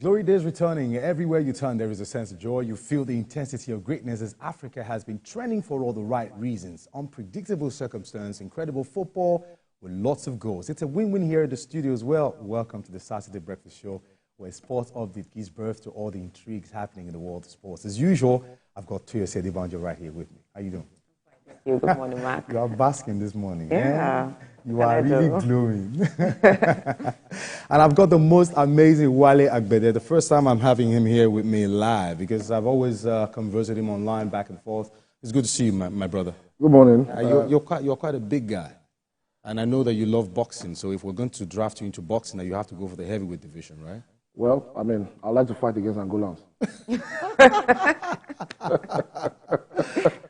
Glory days returning. Everywhere you turn, there is a sense of joy. You feel the intensity of greatness as Africa has been trending for all the right reasons. Unpredictable circumstance, incredible football with lots of goals. It's a win-win here at the studio as well. Welcome to the Saturday Breakfast Show, where sports update gives birth to all the intrigues happening in the world of sports. As usual, I've got TVC News On right here with me. How you doing? Good morning, Mark. You are basking this morning. Yeah. You are really glowing. And I've got the most amazing Wale Agbede. The first time I'm having him here with me live, because I've always conversed with him online back and forth. It's good to see you, my brother. Good morning. You're quite a big guy. And I know that you love boxing. So if we're going to draft you into boxing, now you have to go for the heavyweight division, right? Well, I mean, I like to fight against Angolans.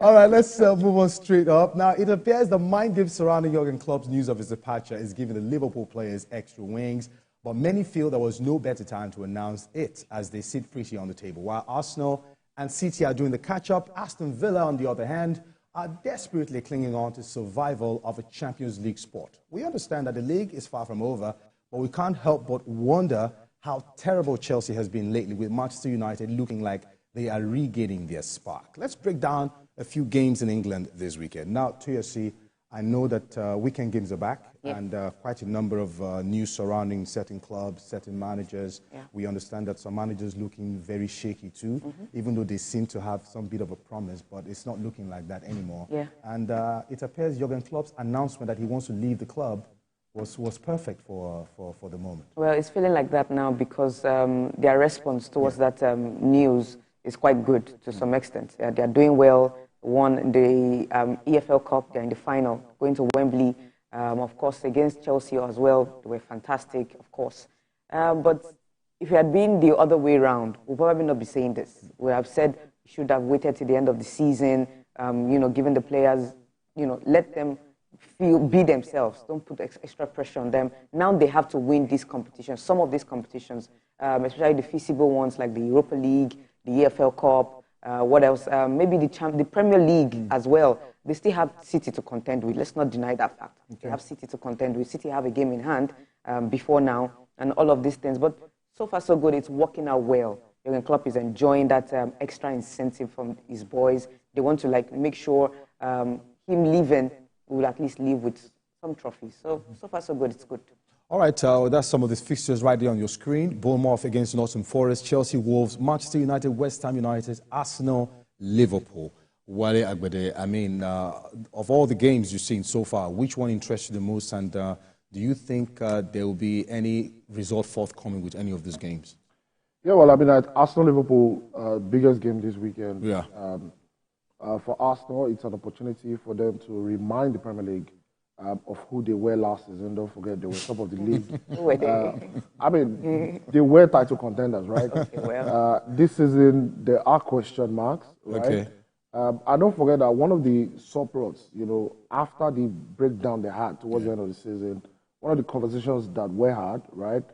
All right, let's move on straight up. Now, it appears the mind games surrounding Jurgen Klopp's news of his departure is giving the Liverpool players extra wings, but many feel there was no better time to announce it as they sit pretty on the table. While Arsenal and City are doing the catch-up, Aston Villa, on the other hand, are desperately clinging on to survival of a Champions League spot. We understand that the league is far from over, but we can't help but wonder how terrible Chelsea has been lately, with Manchester United looking like they are regaining their spark. Let's break down a few games in England this weekend. Now, TSC, I know that weekend games are back, and quite a number of news surrounding certain clubs, certain managers. We understand that some managers looking very shaky too, even though they seem to have some bit of a promise, but it's not looking like that anymore. And it appears Jurgen Klopp's announcement that he wants to leave the club was perfect for the moment. Well, it's feeling like that now because their response towards that news is quite good to some extent. They're doing well. Won the EFL Cup. They're in the final, going to Wembley. Of course, against Chelsea as well. They were fantastic, of course. But if it had been the other way around, we'll probably not be saying this. We have said we should have waited to the end of the season, given the players, let them be themselves. Don't put extra pressure on them. Now they have to win these competitions, some of these competitions, especially the feasible ones like the Europa League, the EFL Cup, what else? Maybe the Premier League as well. They still have City to contend with. Let's not deny that fact. They have City to contend with. City have a game in hand before now and all of these things. But so far, so good. It's working out well. Jurgen Klopp is enjoying that extra incentive from his boys. They want to make sure him leaving will at least leave with some trophies. So far, so good. It's good. All right, that's some of these fixtures right there on your screen. Bournemouth against Nottingham Forest, Chelsea, Wolves, Manchester United, West Ham United, Arsenal, Liverpool. Wale Agbede, I mean, of all the games you've seen so far, which one interests you the most? And do you think there will be any result forthcoming with any of these games? Yeah, well, I mean, Arsenal-Liverpool, biggest game this weekend. Yeah. For Arsenal, it's an opportunity for them to remind the Premier League of who they were last season. Don't forget, they were top of the league. I mean, they were title contenders, right? This season, there are question marks, right? Okay. I don't forget that one of the subplots, after the breakdown they had towards the end of the season, one of the conversations that we had, right,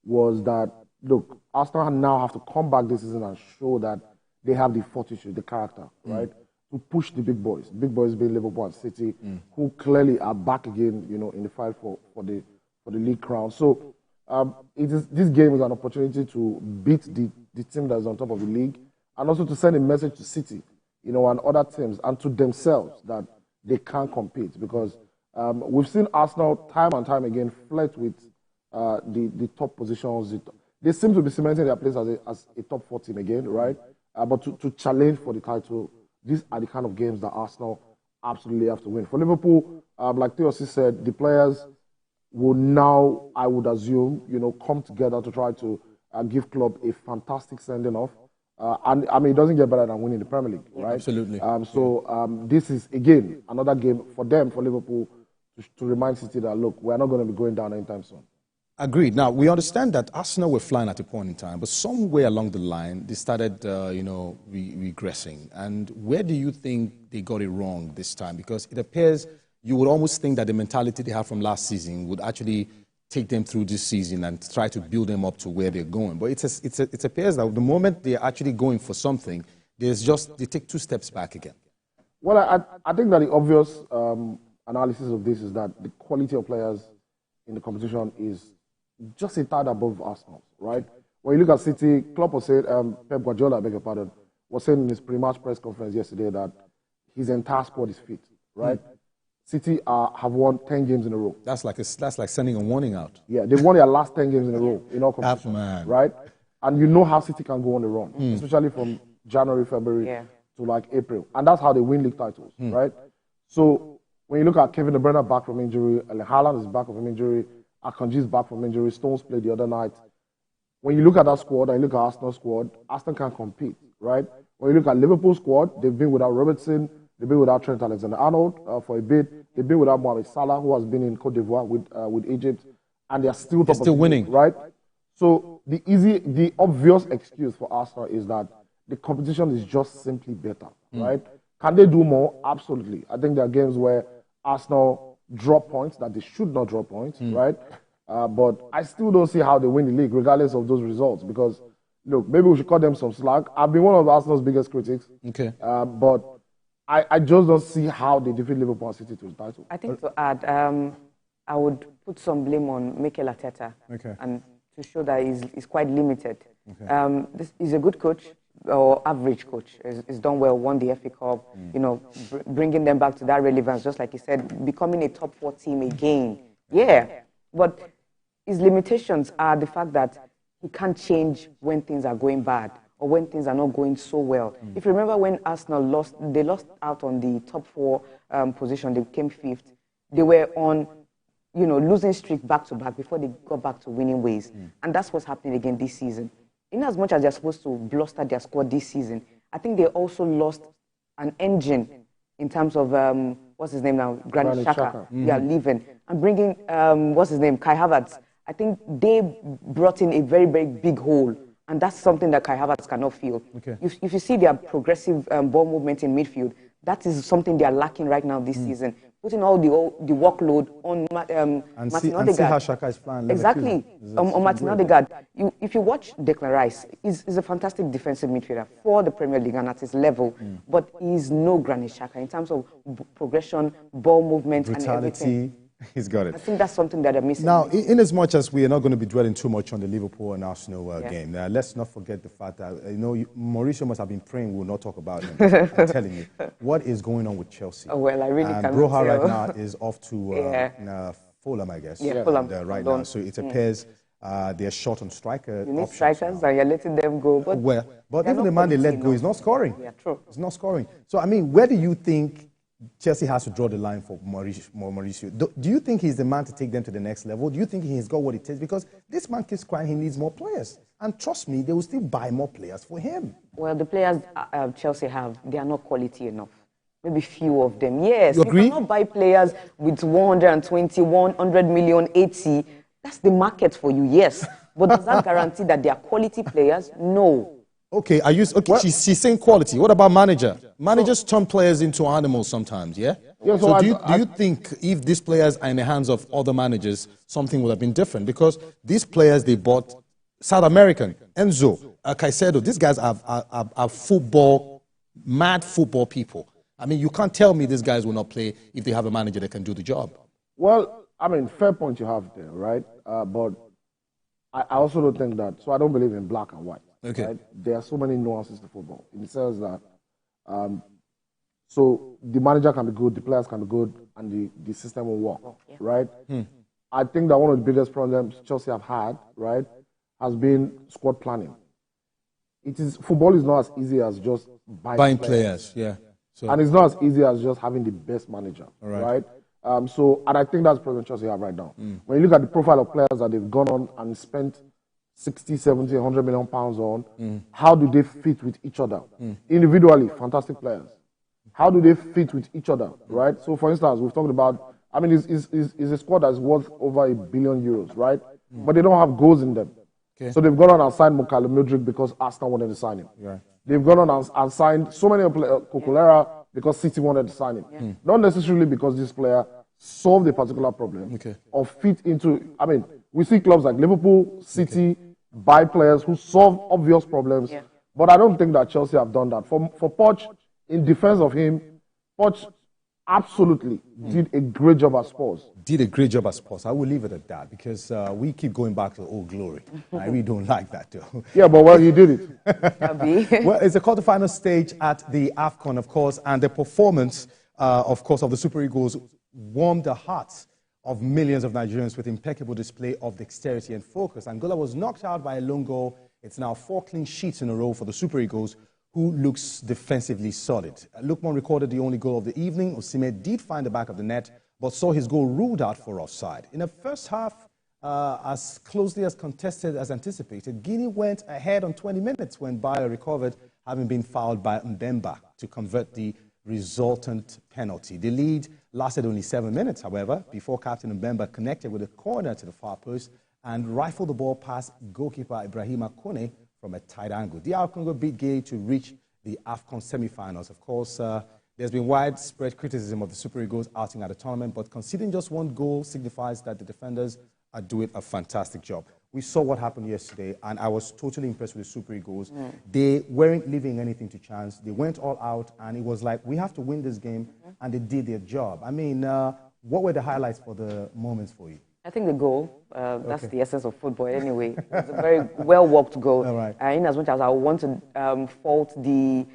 was that, look, Arsenal now have to come back this season and show that they have the fortitude, the character, right, to push the big boys being Liverpool and City, who clearly are back again, in the fight for the league crown. So this game is an opportunity to beat the team that is on top of the league, and also to send a message to City, and other teams, and to themselves that they can compete, because we've seen Arsenal time and time again flirt with the top positions. They seem to be cementing their place as a top 4 team again, right? But to challenge for the title, these are the kind of games that Arsenal absolutely have to win. For Liverpool, like Theosi said, the players will now, I would assume, come together to try to give Klopp a fantastic sending off. And I mean, it doesn't get better than winning the Premier League, right? Absolutely. This is, again, another game for them, for Liverpool, to remind City that, look, we're not going to be going down anytime soon. Agreed. Now, we understand that Arsenal were flying at a point in time, but somewhere along the line, they started, regressing. And where do you think they got it wrong this time? Because it appears you would almost think that the mentality they had from last season would actually take them through this season and try to build them up to where they're going. But it appears that the moment they're actually going for something, they take 2 steps back again. Well, I think that the obvious analysis of this is that the quality of players in the competition is just a tad above Arsenal, right? when you look at City, Klopp was saying, Pep Guardiola, I beg your pardon, was saying in his pre-match press conference yesterday that his entire squad is fit, right? City have won 10 games in a row. That's like sending a warning out. Yeah, they've won their last 10 games in a row in all competitions, man. right? And you know how City can go on the run, especially from January, February to like April. And that's how they win league titles, right? So when you look at Kevin De Bruyne back from injury, Haaland is back from injury, Akanji is back from injury, Stones played the other night. When you look at that squad and you look at Arsenal's squad, Arsenal can compete, right? When you look at Liverpool's squad, they've been without Robertson, they've been without Trent Alexander-Arnold for a bit, they've been without Mohamed Salah, who has been in Cote d'Ivoire with Egypt, and they're still winning, right? So the obvious excuse for Arsenal is that the competition is just simply better, right? Can they do more? Absolutely. I think there are games where Arsenal drop points that they should not drop points, right? But I still don't see how they win the league, regardless of those results. Because, look, maybe we should cut them some slack. I've been one of Arsenal's biggest critics. Okay. But I just don't see how they defeat Liverpool and City to the title. I think to add, I would put some blame on Mikel Arteta, and to show that he's quite limited. He's a good coach, or average coach. He's done well, won the FA Cup, you know, bringing them back to that relevance, just like he said, becoming a top 4 team again. Yeah, but his limitations are the fact that he can't change when things are going bad or when things are not going so well. If you remember when Arsenal lost out on the top 4 position, they came 5th. They were on, you know, losing streak back to back before they got back to winning ways. And that's what's happening again this season. In as much as they're supposed to bluster their squad this season, I think they also lost an engine in terms of, what's his name now? Granit Xhaka. Yeah, leaving. And bringing, what's his name? Kai Havertz. I think they brought in a very, very big hole. And that's something that Kai Havertz cannot feel. If you see their progressive ball movement in midfield, that is something they are lacking right now this season. Putting all the workload on Martin Odegaard. And see how Xhaka is playing. Exactly. On Martin Odegaard. If you watch Declan Rice, he's a fantastic defensive midfielder for the Premier League and at his level. But he's no Granit Xhaka in terms of progression, ball movement, brutality, and everything. He's got it. I think that's something that they're missing. Now, in as much as we are not going to be dwelling too much on the Liverpool and Arsenal game, let's not forget the fact that, Mauricio must have been praying we'll not talk about him. I'm telling you. What is going on with Chelsea? Oh, well, I really can't tell. Broha right now is off to Fulham, I guess. Yeah, Fulham. Right now. So it appears they're short on striker You need strikers and you're letting them go. But even the man they let go is not scoring. Yeah, true. It's not scoring. So, I mean, where do you think Chelsea has to draw the line for Mauricio? Do you think he's the man to take them to the next level? Do you think he's got what it takes? Because this man keeps crying he needs more players. And trust me, they will still buy more players for him. Well, the players Chelsea have, they are not quality enough. Maybe few of them. Yes, you agree? cannot buy players with 120, 100 million, 80. That's the market for you, yes. But does that guarantee that they are quality players? No. Okay, she's saying quality. What about manager? Managers turn players into animals sometimes, yeah? So do you think if these players are in the hands of other managers, something would have been different? Because these players they bought, South American, Enzo, Caicedo, these guys are football, mad football people. I mean, you can't tell me these guys will not play if they have a manager that can do the job. Well, I mean, fair point you have there, right? But I also don't think that, so I don't believe in black and white. Okay. Right? There are so many nuances to football in the sense that, so the manager can be good, the players can be good, and the system will work, right? I think that one of the biggest problems Chelsea have had, right, has been squad planning. Football is not as easy as just buying players. Yeah. So, and it's not as easy as just having the best manager, right? And I think that's the problem Chelsea have right now. When you look at the profile of players that they've gone on and spent 60, 70, 100 million pounds on, how do they fit with each other? Individually, fantastic players. How do they fit with each other, right? So, for instance, we've talked about, I mean, it's a squad that's worth over €1 billion, right? But they don't have goals in them. Okay. So they've gone on and signed Mukala Mudryk because Arsenal wanted to sign him. Yeah. They've gone on and signed so many Kukulera because City wanted to sign him. Not necessarily because this player solved a particular problem or fit into, I mean, we see clubs like Liverpool, City, buy players who solve obvious problems. But I don't think that Chelsea have done that. For Poch, in defense of him, Poch absolutely did a great job at Spurs. Did a great job at Spurs. I will leave it at that because we keep going back to old glory. I really don't like that, though. Yeah, but well, he did it. Well, it's the quarterfinal stage at the AFCON, of course, and the performance, of course, of the Super Eagles warmed the hearts of millions of Nigerians with impeccable display of dexterity and focus. Angola was knocked out by a lone goal. It's now 4 clean sheets in a row for the Super Eagles, who looks defensively solid. Lukman recorded the only goal of the evening. Osimhen did find the back of the net, but saw his goal ruled out for offside. In the first half, as closely as contested as anticipated, Guinea went ahead on 20 minutes when Bayo recovered, having been fouled by Mbemba to convert the resultant penalty. The lead lasted only 7 minutes, however, before Captain Mbemba connected with a corner to the far post and rifled the ball past goalkeeper Ibrahima Kone from a tight angle. DR Congo beat Guinea to reach the AFCON semi-finals. Of course, there's been widespread criticism of the Super Eagles outing at the tournament, but conceding just 1 goal signifies that the defenders are doing a fantastic job. We saw what happened yesterday, and I was totally impressed with the Super Eagles. They weren't leaving anything to chance. They went all out, and it was like, we have to win this game, and they did their job. I mean, what were the highlights for the moments for you? I think the goal, that's the essence of football anyway. It's a very well-worked goal. All right. In as much as I want to fault the,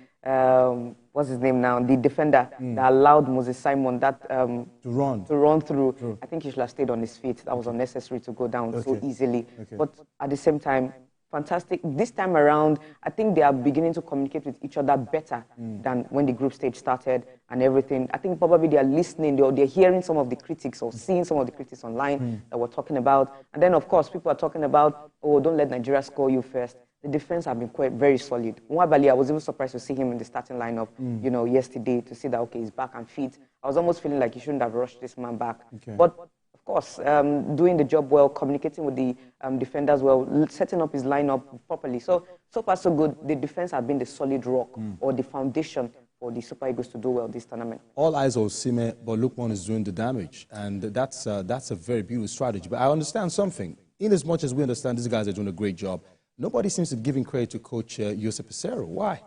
what's his name now, the defender that allowed Moses Simon that, to run through. True. I think he should have stayed on his feet. That was unnecessary to go down so easily. But at the same time, fantastic. This time around, I think they are beginning to communicate with each other better than when the group stage started and everything. I think probably they are listening, they're hearing some of the critics or seeing some of the critics online that we're talking about. And then, of course, people are talking about, oh, don't let Nigeria score you first. The defense have been very solid. Nwabali, I was even surprised to see him in the starting lineup, you know, yesterday, to see that, okay, he's back and fit. I was almost feeling like you shouldn't have rushed this man back. But of course, doing the job well, communicating with the defenders well, setting up his lineup properly. So far, so good. The defense has been the solid rock or the foundation for the Super Eagles to do well this tournament. All eyes on Osimhen, but Lukman is doing the damage, and that's a very beautiful strategy. But I understand something. In as much as we understand these guys are doing a great job, nobody seems to be giving credit to Coach Jose Peseiro. Why?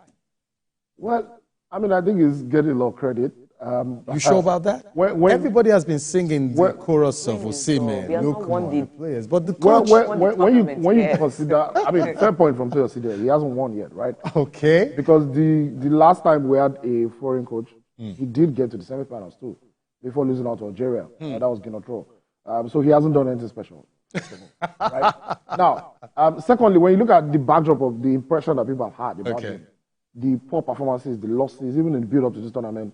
Well, I mean, I think he's getting a lot of credit. You sure about that? When everybody has been singing the chorus of Osimhen, Lukman, the players, but the coach. When you consider, I mean, fair point from Teoside, he hasn't won yet, right? Okay. Because the last time we had a foreign coach, he did get to the semi-finals too, before losing out to Algeria. That was Ginotro. So he hasn't done anything special. Right? Now, secondly, when you look at the backdrop of the impression that people have had about him, the poor performances, the losses, even in the build-up to this tournament,